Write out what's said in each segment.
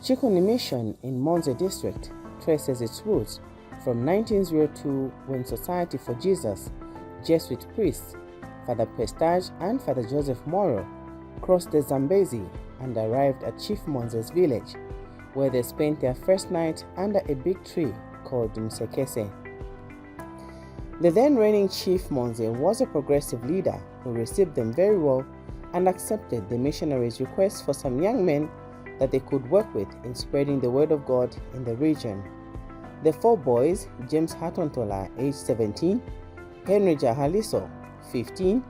CHIKUNI Mission in Monze district traces its roots from 1902 when Society for Jesus, Jesuit priests, Father Prestage and Father Joseph Moro crossed the Zambezi and arrived at Chief Monze's village, where they spent their first night under a big tree called Msekese. The then reigning Chief Monze was a progressive leader who received them very well and accepted the missionaries' request for some young men that they could work with in spreading the word of God in the region. The four boys, James Hatontola, aged 17, Henry Jahaliso, 15,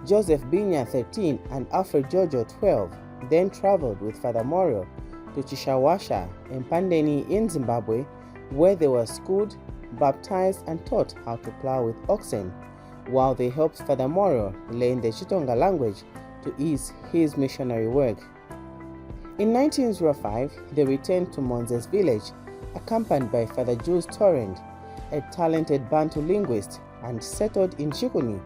Joseph Binya, 13, and Alfred Jojo, 12, then traveled with Father Moro to Chishawasha in Pandeni in Zimbabwe, where they were schooled, baptized, and taught how to plow with oxen, while they helped Father Moro learn the Chitonga language to ease his missionary work. In 1905, they returned to Monze's village, accompanied by Father Jules Torrent, a talented Bantu linguist, and settled in Chikuni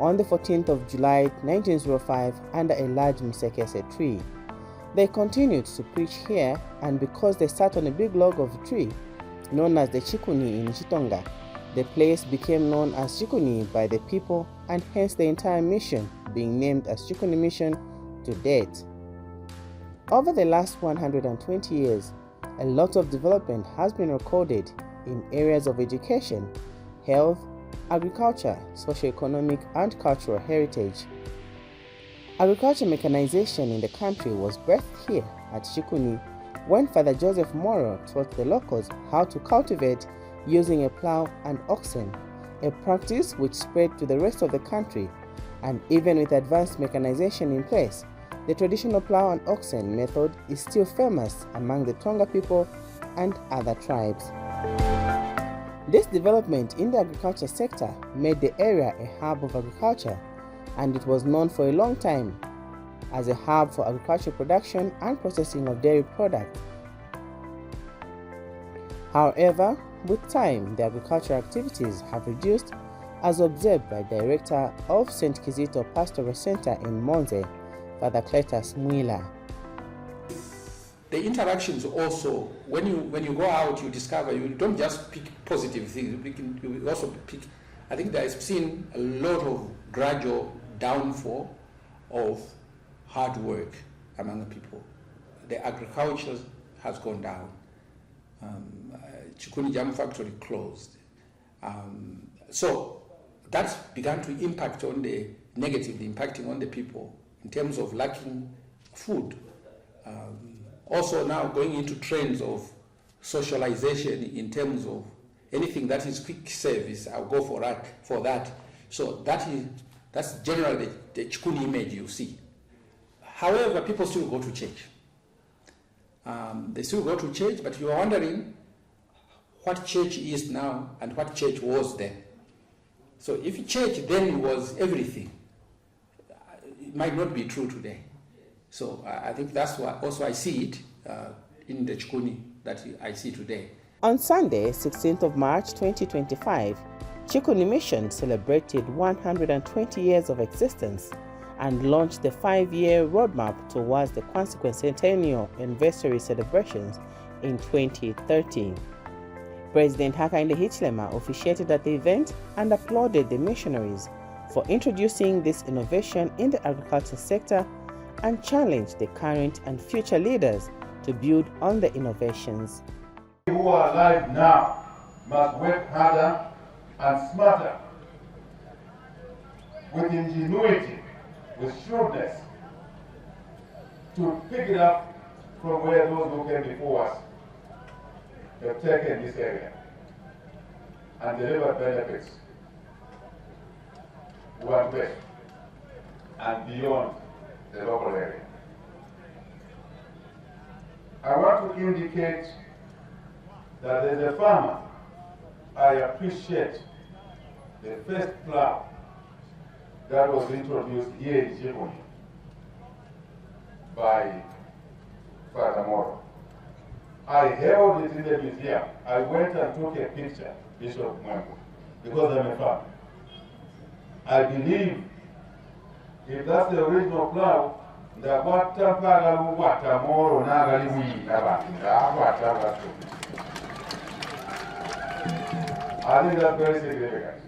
on the 14th of July 1905 under a large Msekese tree. They continued to preach here, and because they sat on a big log of a tree, known as the Chikuni in Chitonga, the place became known as Chikuni by the people, and hence the entire mission being named as CHIKUNI Mission to date. Over the last 120 years, a lot of development has been recorded in areas of education, health, agriculture, socio-economic, and cultural heritage. Agriculture mechanization in the country was birthed here at Chikuni when Father Joseph Moro taught the locals how to cultivate using a plow and oxen, a practice which spread to the rest of the country, and even with advanced mechanization in place, the traditional plow and oxen method is still famous among the Tonga people and other tribes. This development in the agriculture sector made the area a hub of agriculture, and it was known for a long time as a hub for agricultural production and processing of dairy products. However, with time, the agricultural activities have reduced, as observed by Director of St. Kizito Pastoral Center in Monze, Father Cletus Mwila. The interactions also, when you go out, you discover you don't just pick positive things, you also pick, I think there is seen a lot of gradual downfall of hard work among the people. The agriculture has gone down. Chikuni Jam factory closed. So that's began to impact on the, negatively impacting on the people in terms of lacking food. Also now going into trends of socialization in terms of anything that is quick service, I'll go for that. So that's generally the Chikuni image you see. However, people still go to church. They still go to church, but you are wondering what church is now and what church was then. So if church then was everything, it might not be true today. So I think that's why also I see it in the Chikuni that I see today. On Sunday, 16th of March 2025, CHIKUNI Mission celebrated 120 years of existence and launched the 5-year roadmap towards the consequent centennial anniversary celebrations in 2030. President Hakainde Hichilema officiated at the event and applauded the missionaries for introducing this innovation in the agriculture sector and challenged the current and future leaders to build on the innovations. Who are alive now must work harder and smarter, with ingenuity, with shrewdness, to pick it up from where those who came before us have taken this area and delivered benefits one way and beyond the local area. I want to indicate that as a farmer, I appreciate the first plow that was introduced here in Chikuni by Father Moro. I held it in the museum. I went and took a picture, Bishop Mwangu, because I'm a farmer. I believe if that's the original plow, ndakwata mpaka lukwata moro nagali wina bantu ndakwata batu. I think that's very significant.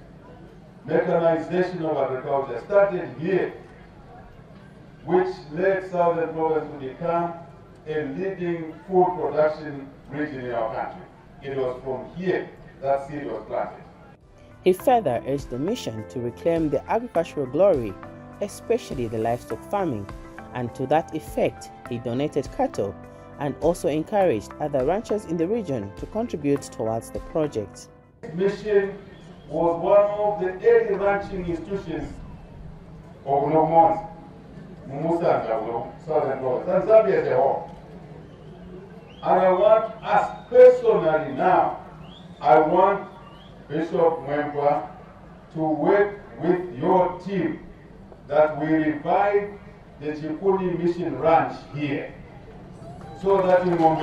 Mechanization of agriculture started here, which led Southern Province to become a leading food production region in our country. It was from here that seed was planted. He further urged the mission to reclaim the agricultural glory, especially the livestock farming, and to that effect, he donated cattle and also encouraged other ranchers in the region to contribute towards the project. Mission was one of the early ranching institutions of Lomons, Mumusanga, Southern Province, and Zambia as a whole. And I want us personally now, I want Bishop Mwemba to work with your team that we revive the CHIKUNI Mission Ranch here, so that you will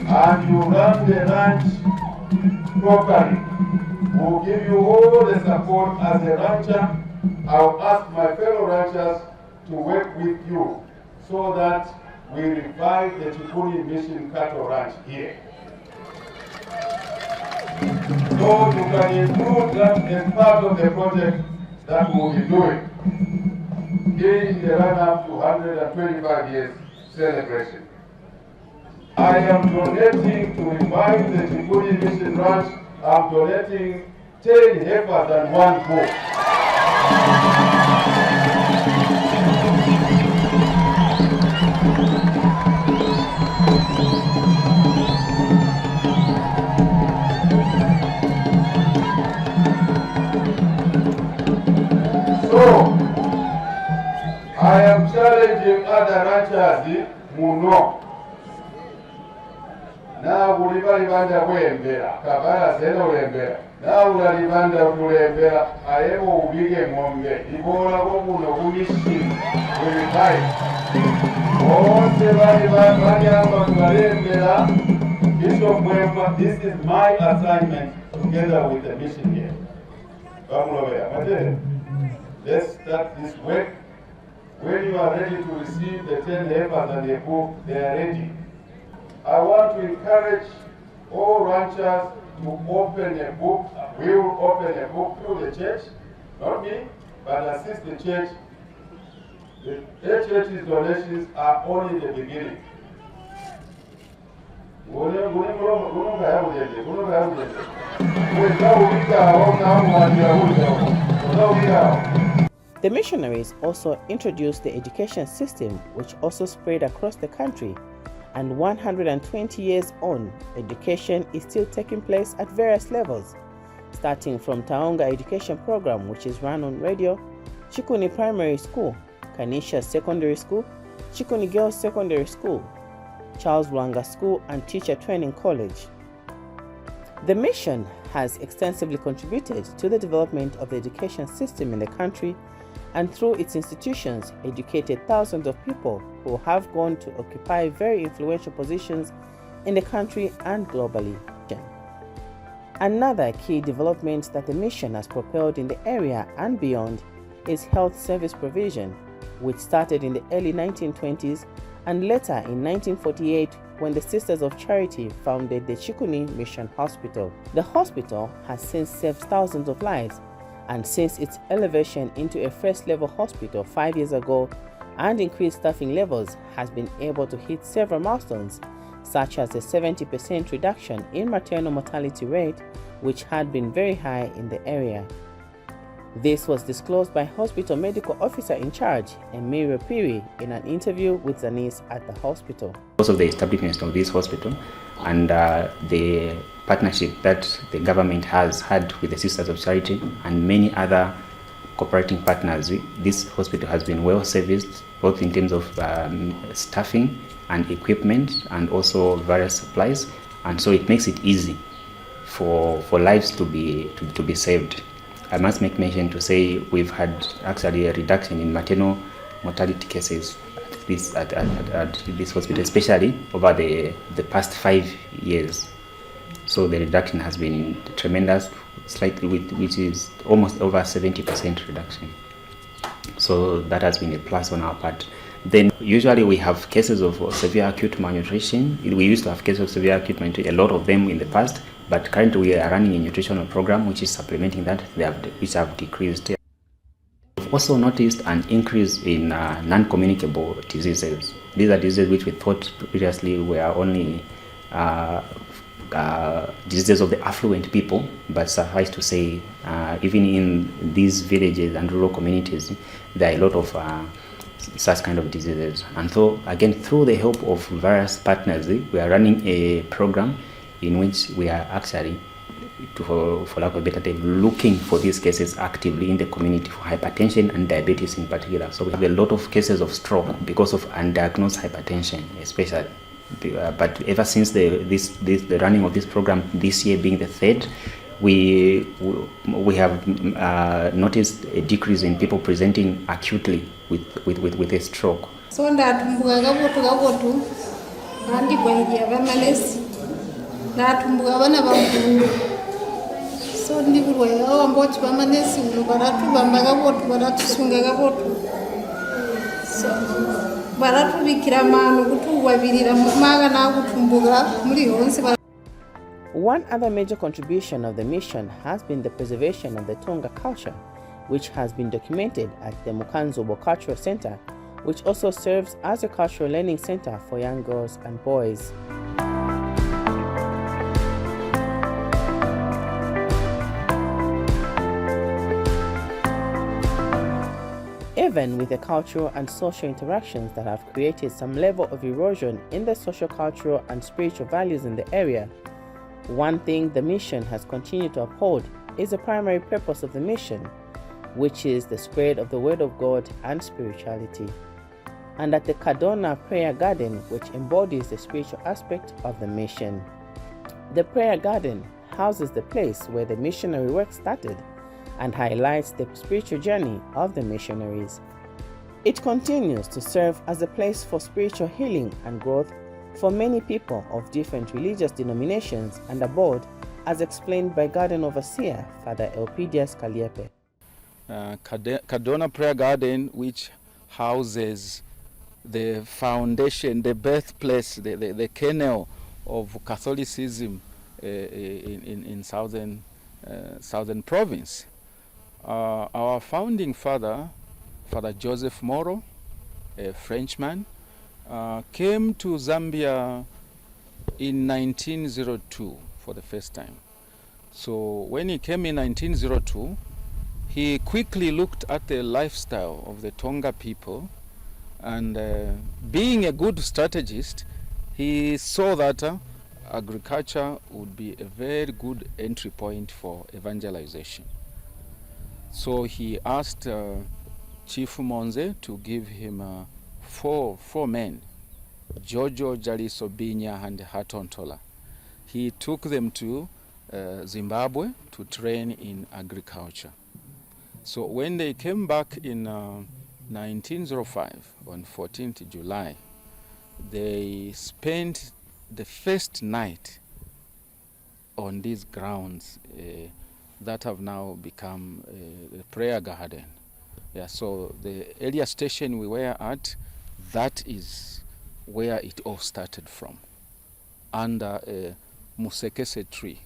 and you run the ranch properly. We'll give you all the support as a rancher. I'll ask my fellow ranchers to work with you so that we revive the CHIKUNI Mission Cattle Ranch here. So you can include that as part of the project that we'll be doing in the run-up to 125 years celebration. I am donating to revive the CHIKUNI Mission Ranch. I'm donating 10 heifers and 1 goat. So, I am challenging other ranchers muno. Na ulibanda kwembera kabala zeno ulembera na ulibanda kulembera ayebo ubige ngombe ibola ko kuno kumishi ulibai onse bali amba kulembera. Bishop Mwemba, this is my assignment together with the mission here. Let's start this work. When you are ready to receive the 10 heifers and the book, they are ready. I want to encourage all ranchers to open a book. We will open a book through the church, not me, but assist the church. The church's donations are only the beginning. The missionaries also introduced the education system, which also spread across the country. And 120 years on, education is still taking place at various levels, starting from Taonga Education Program, which is run on radio, CHIKUNI Primary School, Kanisha Secondary School, CHIKUNI Girls Secondary School, Charles Lwanga School, and Teacher Training College. The mission has extensively contributed to the development of the education system in the country, and through its institutions educated thousands of people who have gone to occupy very influential positions in the country and globally. Another key development that the mission has propelled in the area and beyond is health service provision, which started in the early 1920s and later in 1948 when the Sisters of Charity founded the CHIKUNI Mission Hospital. The hospital has since saved thousands of lives, and since its elevation into a first-level hospital 5 years ago and increased staffing levels, has been able to hit several milestones, such as a 70% reduction in maternal mortality rate, which had been very high in the area. This was disclosed by Hospital Medical Officer in charge, Emilio Piri, in an interview with Zanis at the hospital. Because of the establishment of this hospital and the partnership that the government has had with the Sisters of Charity and many other cooperating partners, this hospital has been well serviced, both in terms of staffing and equipment and also various supplies, and so it makes it easy for lives to be saved. I must make mention to say we've had actually a reduction in maternal mortality cases at this hospital, especially over the past 5 years. So the reduction has been tremendous, slightly, which is almost over 70% reduction. So that has been a plus on our part. Then usually we have cases of severe acute malnutrition. We used to have cases of severe acute malnutrition, a lot of them in the past, but currently we are running a nutritional program which is supplementing that, which have decreased. We've also noticed an increase in non-communicable diseases. These are diseases which we thought previously were only diseases of the affluent people, but suffice to say, even in these villages and rural communities, there are a lot of such kind of diseases. And so, again, through the help of various partners, we are running a program in which we are actually, for lack of a better term, looking for these cases actively in the community for hypertension and diabetes in particular. So we have a lot of cases of stroke because of undiagnosed hypertension, especially. But ever since the running of this program, this year being the third, we have noticed a decrease in people presenting acutely with a stroke. So ndatumbuka kabotu andi kwaija vamalesi ndatumbuka vana vakuru so ndikurwaya vamboti vamanesi uno varatuvamba kabotu varatusunga kabotu so varatuvikira mano kuti uwavirira mumaka nakutumbuka muri yonse. One other major contribution of the mission has been the preservation of the Tonga culture, which has been documented at the Mukanzobo Cultural Center, which also serves as a cultural learning center for young girls and boys. Even with the cultural and social interactions that have created some level of erosion in the social, cultural, and spiritual values in the area, one thing the mission has continued to uphold is the primary purpose of the mission, which is the spread of the Word of God and spirituality. And at the Kadona Prayer Garden, which embodies the spiritual aspect of the mission. The Prayer Garden houses the place where the missionary work started and highlights the spiritual journey of the missionaries. It continues to serve as a place for spiritual healing and growth for many people of different religious denominations and abroad, as explained by Garden Overseer Father Elpidias Kaliepe. Kadona Prayer Garden, which houses the foundation, the birthplace, the kernel of Catholicism in southern province. Our founding father, Father Joseph Moro, a Frenchman, came to Zambia in 1902 for the first time. So when he came in 1902, he quickly looked at the lifestyle of the Tonga people, and being a good strategist, he saw that agriculture would be a very good entry point for evangelization. So he asked Chief Monze to give him four men, Jojo, Jaliso, Binya, and Hatontola. He took them to Zimbabwe to train in agriculture. So when they came back in 1905, on 14th July, they spent the first night on these grounds that have now become a prayer garden. Yeah, so the earlier station we were at, that is where it all started from, under a musekese tree,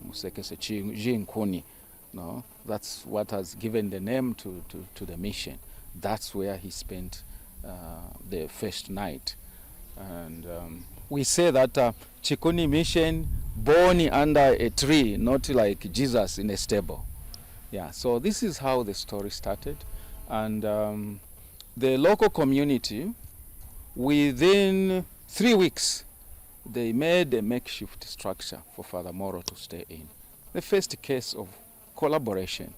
musekese CHIKUNI. No, that's what has given the name to the mission. That's where he spent the first night. And we say that CHIKUNI Mission born under a tree, not like Jesus in a stable. Yeah, so this is how the story started. And the local community, within 3 weeks, they made a makeshift structure for Father Moro to stay in. The first case of collaboration,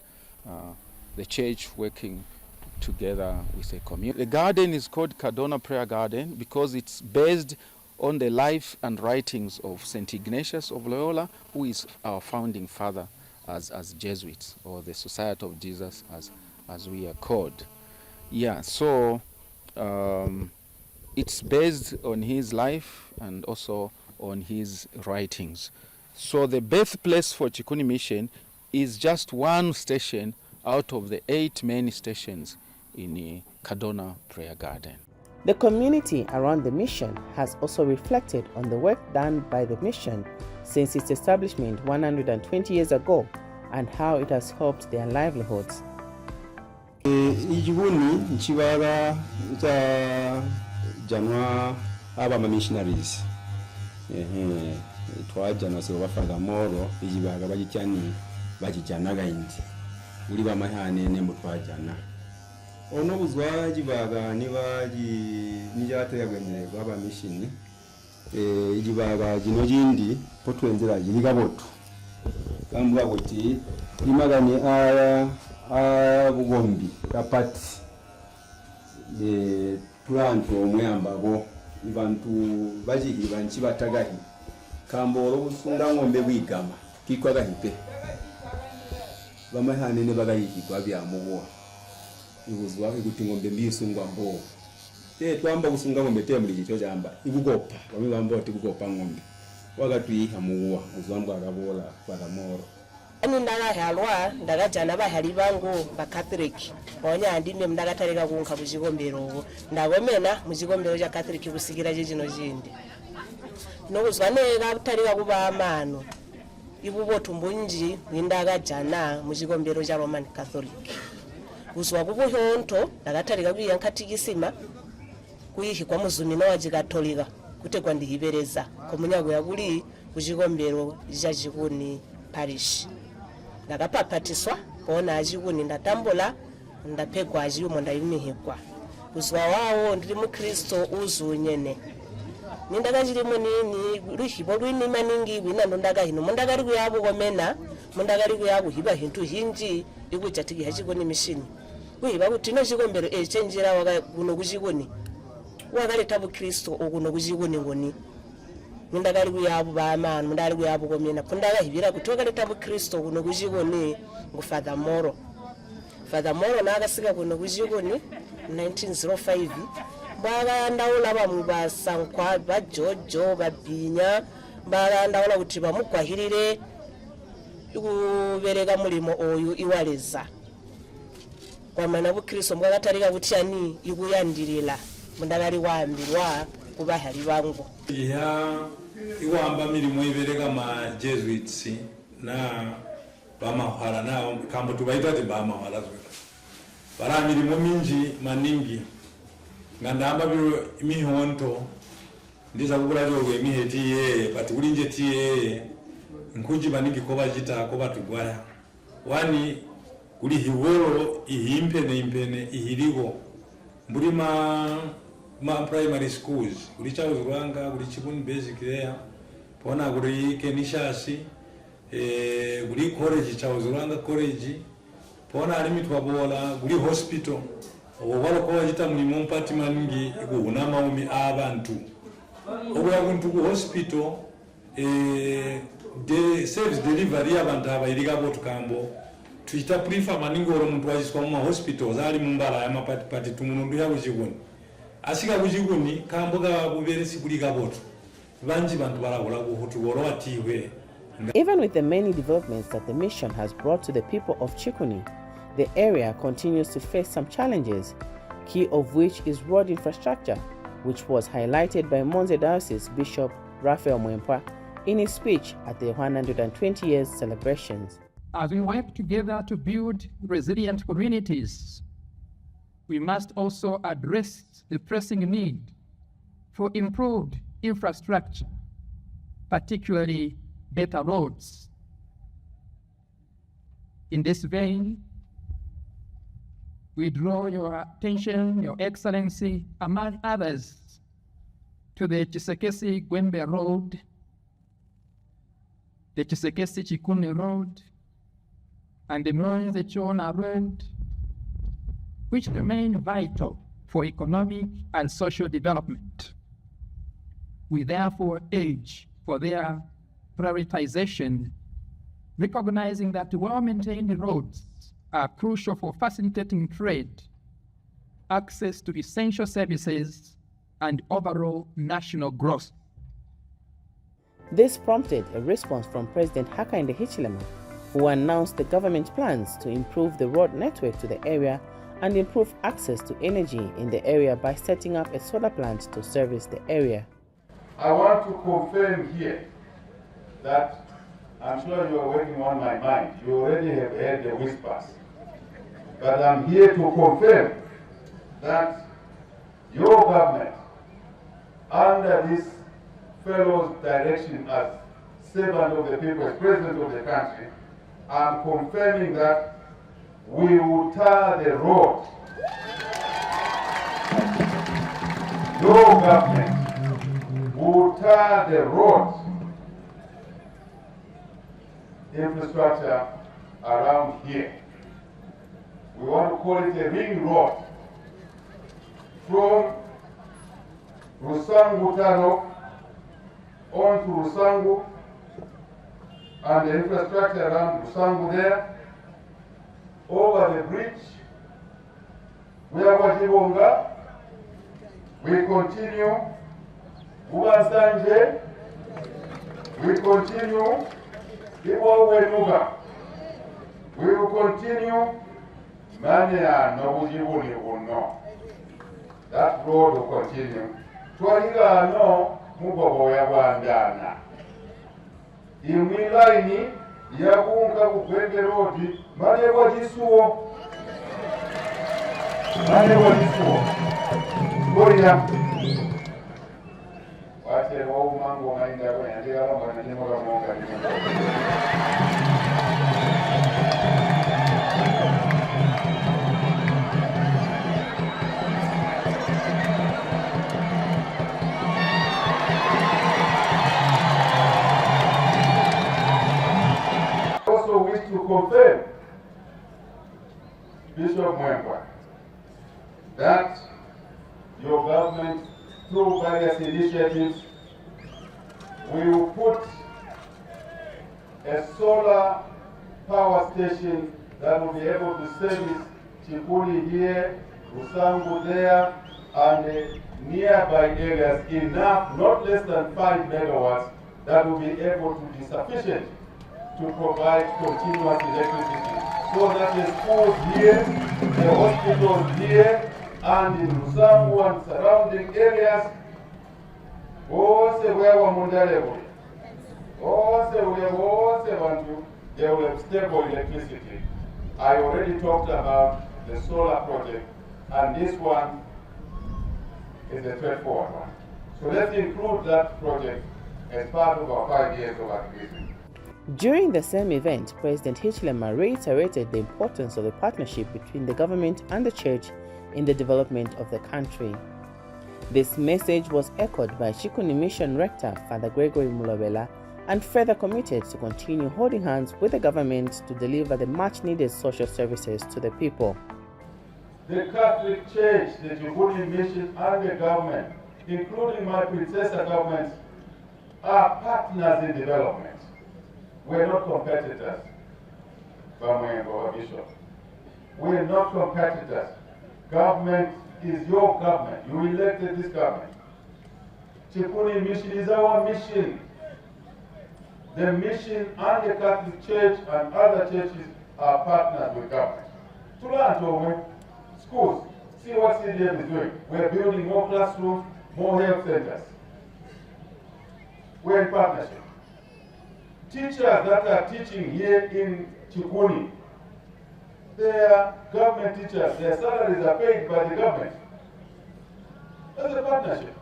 the church working together with the community. The garden is called Kadona Prayer Garden because it's based on the life and writings of St. Ignatius of Loyola, who is our founding father as Jesuits, or the Society of Jesus as we are called. Yeah, so it's based on his life and also on his writings. So the birthplace for CHIKUNI Mission is just one station out of the 8 main stations in Kadona Prayer Garden. The community around the mission has also reflected on the work done by the mission since its establishment 120 years ago and how it has helped their livelihoods. Ijibuni nchibaga za janwa abama missionaries twajana se bafaga moro ijibaga bajityani bajijanaga indi uri bamahane ne mutwajana ono buzwa jibaga nijateyagwenye baba mission ijibaga jino jindi potwenzera jiriga botu kambwa kuti limagani bugombi kapati tulantu omuyambabo bantu bajigi banchi batagahi kamboro busunda ngombe bwigama kikwagahipe bamahane ne bagahi kwa byamubo ibuzwa iguti ngombe mbisungwa mbo twamba busunga ngombe temuli gicho jamba ibugopa bamwe bamba oti bugopa ngombe wagatwiha muwa uzambwa gabola kwa moro ani ndaga halwa ndaga jana bahali bangu ba Catholic onya ndine mdaga tareka kunka kuchigombero ndagomena muchigombero cha Catholic kusigira chino chindi nokuzwaneka tareka kuba amano ibubo tumbunji ndaga jana muchigombero cha Roman Catholic kuzwa kubuhonto ndaga tareka kuyankhatikisima kuyihi kwa muzumino wa Katolika kutegwa ndihibereza komunyago yakuli kuchigombero cha CHIKUNI parish ndakapapatiswa pona achikuni ndatambula ndapegwa achiyumo ndayimihikwa kuzwa wawo ndiri mukristo uzunyene nindakachirimo nini ruhibo rwini maningi wina ndondakahino mundakari kuyabo komena mundakari kuyabo hiba hintu hinji ikuchatiki hachikuni mission kuhiba kuti no chikombero chenjera wakakuno kuchikuni wakaleta bukristo okuno kuchikuni ngoni mundakali kuyabo baamana mundakali kuyabo komena kundakahibira kuti wakaleta bukristo kuno kuchikuni ngu Father Moro nakasika kuno kuchikuni 1905 bakayandaula bamwe basankwa bajojo babinya bakayandaula kuti bamugwahirire kubereka mulimo oyu iwaleza kwamana bukristo mbwakatalika kuti ani ikuyandirira mundakali wambirwa kubahali bangu iwamba milimo ibereka ma Jesuits na bamahwala na kambo tubaita ti bamahwala zweka bara milimo minji maningi ngandamba biro imihonto ndiza kugula jogo imihetiye bati ulinje tiye nkuji maningi ko bajita ko batugwaya wani kuli hiworo impene ihirigo muri ma primary schools kuli chawuzwanga kuli CHIKUNI basic there pona kuli kenishasi kuli college chawuzwanga college pona ali mitwabola kuli hospital obwalo ko wajita mulimo mpati maningi kuuna maumi abantu obwa kuntu ku hospital de service delivery abantu abayiriga botukambo tuita prefer maningi oro muntu wajiswa mu hospitals ali mumbala ya mapati tumundu ya kuchikuni asika kuchikuni kamboga bubere sikulika botu banji bantu baragola kuhutu woro atiwe. Even with the many developments that the mission has brought to the people of CHIKUNI, the area continues to face some challenges, key of which is road infrastructure, which was highlighted by Monze Diocese Bishop Raphael Mwempwa in his speech at the 120 years celebrations. As we work together to build resilient communities, we must also address the pressing need for improved infrastructure, particularly better roads. In this vein, we draw your attention, Your Excellency, among others, to the Chisekesi-Gwembe Road, the Chisekesi-Chikuni Road, and the Monze-Chona Road, which remain vital for economic and social development. We therefore urge for their prioritization, recognizing that well-maintained roads are crucial for facilitating trade, access to essential services, and overall national growth. This prompted a response from President Hakainde Hichilema, who announced the government plans to improve the road network to the area and improve access to energy in the area by setting up a solar plant to service the area. I want to confirm here that I'm sure you are working on my mind. You already have heard the whispers. But I'm here to confirm that your government, under this fellow's direction as servant of the people, as president of the country, I'm confirming that we will tar the road. Your government will tar the road infrastructure around here. We want to call it a ring road from Rusangu Tano on to Rusangu and the infrastructure around Rusangu there, over the bridge, we are Wajibonga, we continue, Ubansanje, we continue, Iwawenuga, we will continue, Mania no Ujibuni will know. That road will continue. Twahiga no Mugobo ya Wandana. Imilaini ya kunga kukwende rodi, mane wajisuo. Mane wajisuo. Goria. Wache wau mango mainga kwenye ndiga ramba na nimoga monga wish to confirm, Bishop Mwemba, that your government, through various initiatives, will put a solar power station that will be able to service Chikuni here, Rusangu there, and nearby areas enough, not less than 5 megawatts, that will be able to be sufficient to provide continuous electricity, so that the schools here, the hospitals here, and in Rusangu and surrounding areas, also where Wamundalevo, they will have stable electricity. I already talked about the solar project, and this one is a straightforward one. So let's include that project as part of our 5 years of agreement. During the same event, President Hichilema reiterated the importance of the partnership between the government and the church in the development of the country. This message was echoed by CHIKUNI Mission Rector, Father Gregory Mulobela, and further committed to continue holding hands with the government to deliver the much-needed social services to the people. The Catholic Church, the CHIKUNI Mission, and the government, including my predecessor governments, are partners in development. We're not competitors, Bishop. We're not competitors. Government is your government. You elected this government. CHIKUNI Mission is our mission. The mission and the Catholic Church and other churches are partners with government. Tulanto, schools, see what CDM is doing. We're building more classrooms, more health centers. We're in partnership. Teachers that are teaching here in CHIKUNI, they are government teachers. Their salaries are paid by the government. That's a partnership.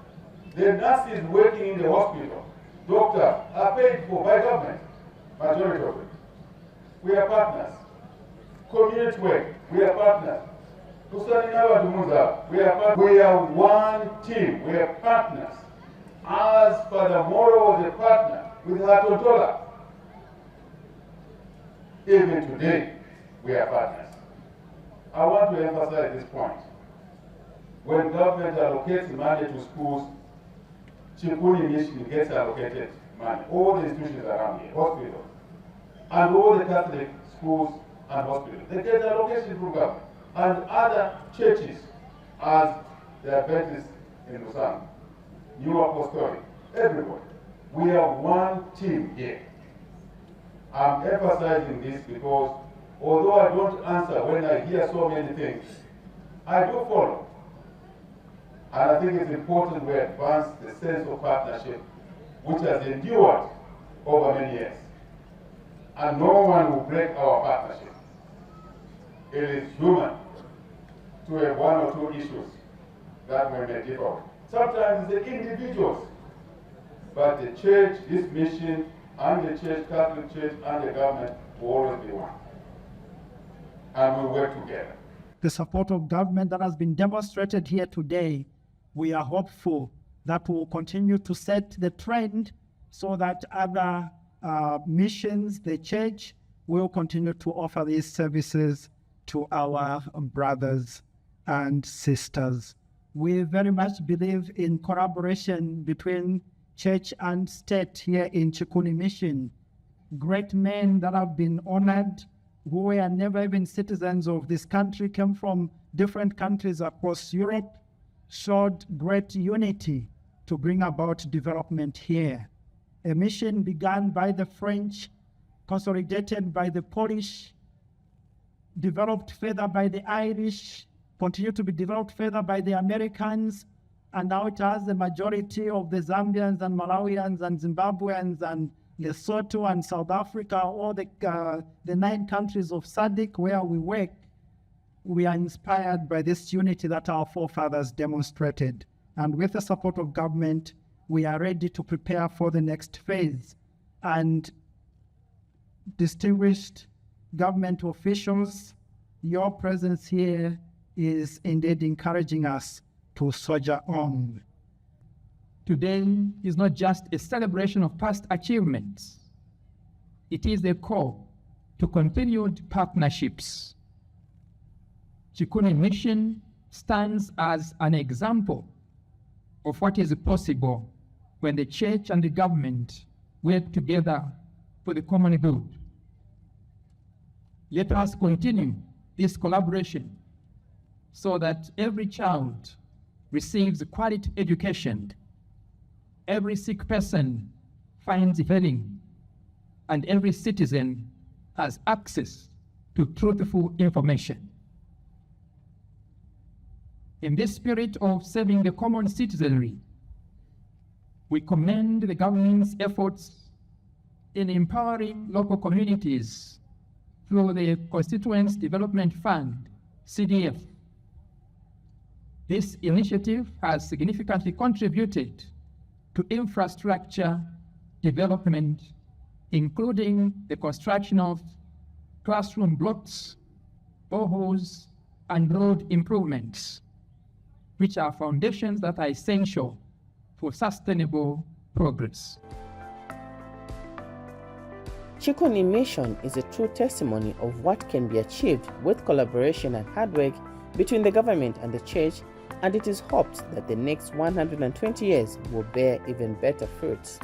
The nurses working in the hospital, doctors, are paid for by government, majority of it. We are partners. Community work, we are partners. We are one team, we are partners. As Father Moro was a partner with Hatotola, even today, we are partners. I want to emphasize this point. When government allocates money to schools, CHIKUNI Mission gets allocated money. All the institutions around here, hospitals, and all the Catholic schools and hospitals, they get allocation from government. And other churches, as the Adventists in Busan, New Apostolic, everybody. We are one team here. I'm emphasizing this because although I don't answer when I hear so many things, I do follow. And I think it's important we advance the sense of partnership which has endured over many years. And no one will break our partnership. It is human to have one or two issues that we may differ on. Sometimes it's the individuals, but the church, this mission, and the church, Catholic Church, and the government will always be one. And we work together. The support of government that has been demonstrated here today, we are hopeful that will continue to set the trend so that other missions, the church, will continue to offer these services to our brothers and sisters. We very much believe in collaboration between church and state here in CHIKUNI Mission. Great men that have been honored, who were never even citizens of this country, came from different countries across Europe, showed great unity to bring about development here. A mission begun by the French, consolidated by the Polish, developed further by the Irish, continued to be developed further by the Americans, and now it has the majority of the Zambians and Malawians and Zimbabweans and Lesotho and South Africa, all the 9 countries of SADC where we work. We are inspired by this unity that our forefathers demonstrated. And with the support of government, we are ready to prepare for the next phase. And distinguished government officials, your presence here is indeed encouraging us to soldier on. Today is not just a celebration of past achievements. It is a call to continued partnerships. CHIKUNI Mission stands as an example of what is possible when the church and the government work together for the common good. Let us continue this collaboration so that every child receives quality education, every sick person finds healing, and every citizen has access to truthful information. In this spirit of serving the common citizenry, we commend the government's efforts in empowering local communities through the Constituents Development Fund, CDF. This initiative has significantly contributed to infrastructure development, including the construction of classroom blocks, boreholes, and road improvements, which are foundations that are essential for sustainable progress. CHIKUNI Mission is a true testimony of what can be achieved with collaboration and hard work between the government and the church, and it is hoped that the next 120 years will bear even better fruits.